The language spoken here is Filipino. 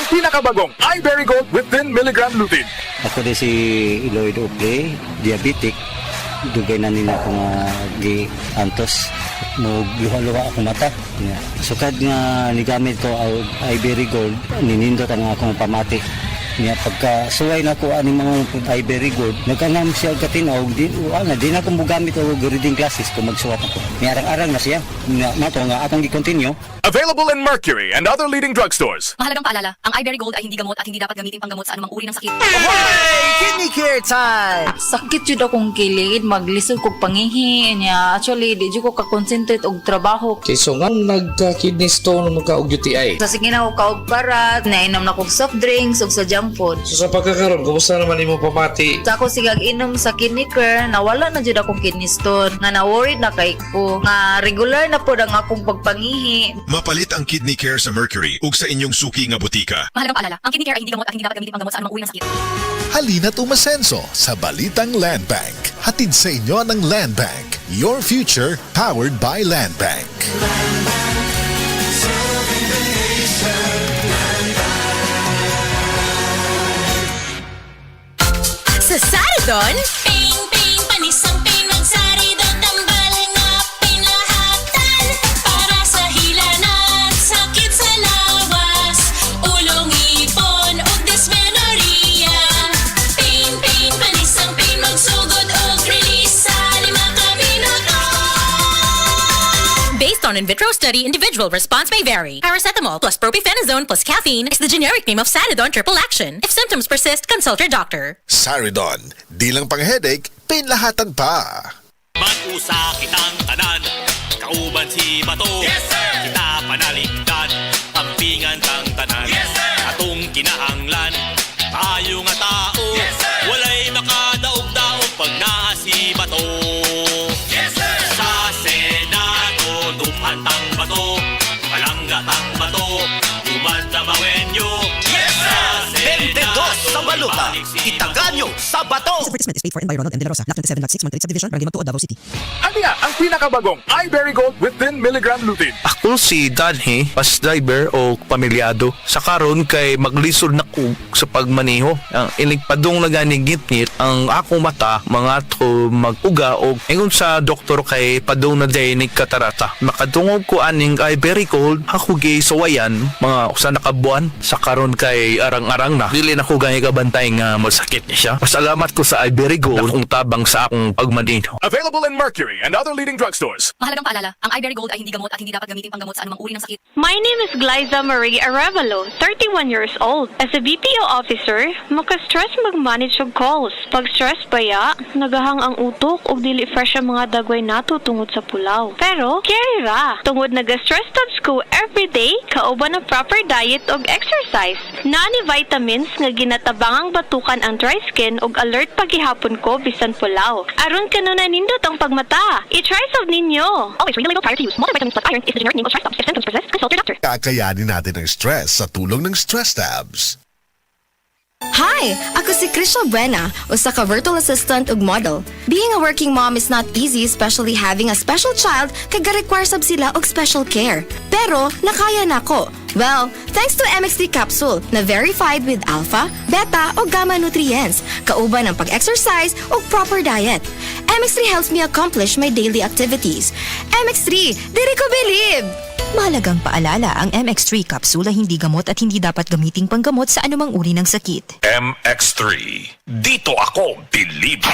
ang pinakabagong iBerry Gold with 10 mg lutein. Ako din si Lloyd Ople, diabetic. Dugay na nila akong di antos. Luha-luha akong mata. Sukad nga nigamit ko ang iBerry Gold, ninindot ang akong pamati. Pagka suway na ko ani mga iBerry Gold, nagkanam siya katinaw, di na akong mugamit o reading classes kung magsuwat ako. Arang-arang na siya. Mato nga akong i-continue. Available in Mercury and other leading drugstores. Mahalagang paalala, ang iBerry Gold ay hindi gamot at hindi dapat gamitin panggamot sa anumang uri ng sakit. Hey! Kidney care time! Sakit jud akong kilid, maglisod kog pangihi niya. Actually, di jud ko ka-concentrate og trabaho. Okay, so nga nagka-kidney stone magka og UTI. Sa sige na ko kaog parat, nainom na kog soft drinks ug sa junk food. So sa pagkakaroon, kumusta naman imo pamati? Sa ako sigag inom sa kidney care, nawala na jud akong kidney stone. Nga na-worried na kay ko. Nga regular na pod ang akong pagpangihi. Mapalit ang Kidney Care sa Mercury ug sa inyong suki nga butika. Mahalagang paalala, ang kidney care ay hindi gamot at hindi dapat gamitin panggamot sa anumang uri ng sakit. Halina't umasenso sa Balitang Land Bank. Hatid sa inyo ng Land Bank. Your future powered by Land Bank. Sa Saridon, ping-ping, panisang pinag-Saridon, tambal nga pinahatan para sa hilanat, sakit sa lawas, ulong ipon, ug dysmenorrhea. Ping-ping, panisang pin-magsugod, ug release sa 5 ka minuto. Based on in vitro study, individual response may vary. Paracetamol plus propionate plus caffeine is the generic name of Saridon Triple Action. If symptoms persist, consult your doctor. Saridon, di lang pang headache, pinlahatan pa. Mag-usa kitang tanan, kauban si Bato. Yes, sir! Kita panaligdan, ampingan kang tanan. Yes, sir! Atong kinahanglan, tayo nga tao. Yes, sir! Walay makadaog-daog pag naa si Bato. Yes, sir! Sa Senado, tupantang Bato, palanggatang Bato, umanda mawenyo. Yes, sir! 22 sa baluta, itaganyo sa bato! This advertisement is paid for and by Ronald M. De La Rosa, Lot 27, Lot 6, Monterey Subdivision, Barangay Magtuod, Davao City. Ano nga ang pinakabagong iBerry Gold with 10 mg lutein. Ako si Danhe, bus driver o pamilyado. Sa karon kay maglisod na ko sa pagmaneho. Ang iligpadong naganigit-ngit ang akong mata, mga to maguga o ingon sa doktor kay padong na dinig katarata. Makadungog ko aning iBerry Gold, ako gay sawayan, mga usa na kabuan. Sa karon kay arang-arang na. Dili na ko ganyan kabantay nga masakit niya siya. Pasalamat ko sa iBerry Gold kung tabang sa akong pagmaneho. Available in Mercury and other leading drugstores. Mahalagang paalala, ang iBerry Gold ay hindi gamot at hindi dapat gamitin panggamot sa anumang uri ng sakit. My name is Glyza Marie Arevalo, 31 years old. As a BPO officer, maka-stress mag-manage og calls. Pag stress baya, nagahang ang utok o dili fresh ang mga dagway nato tungod sa pulaw. Pero, carry ra. Tungod naga-stress tabs ko everyday, kauban ng proper diet og exercise. Nani vitamins nga ginatabangang batukan ang dry skin og alert paghihapon ko bisan pulaw. Aron kanuna nindot ang pagmata. I-try solve ninyo. Always read the label prior to use. Multivitamins plus iron is the generic name of stress tabs. If symptoms persist, consult your doctor. Kakayanin natin ang stress sa tulong ng Stress Tabs. Hi! Ako si Crystal Buena, usa ka virtual assistant ug model. Being a working mom is not easy, especially having a special child kay ga-require sab sila og special care. Pero, nakaya nako. Well, thanks to MXD capsule na verified with alpha, beta o gamma nutrients, kauban ang pag-exercise o proper diet. MX3 helps me accomplish my daily activities. MX3, diri ko believe! Mahalagang paalala, ang MX3 kapsula hindi gamot at hindi dapat gamiting panggamot sa anumang uri ng sakit. MX3. Dito ako believe.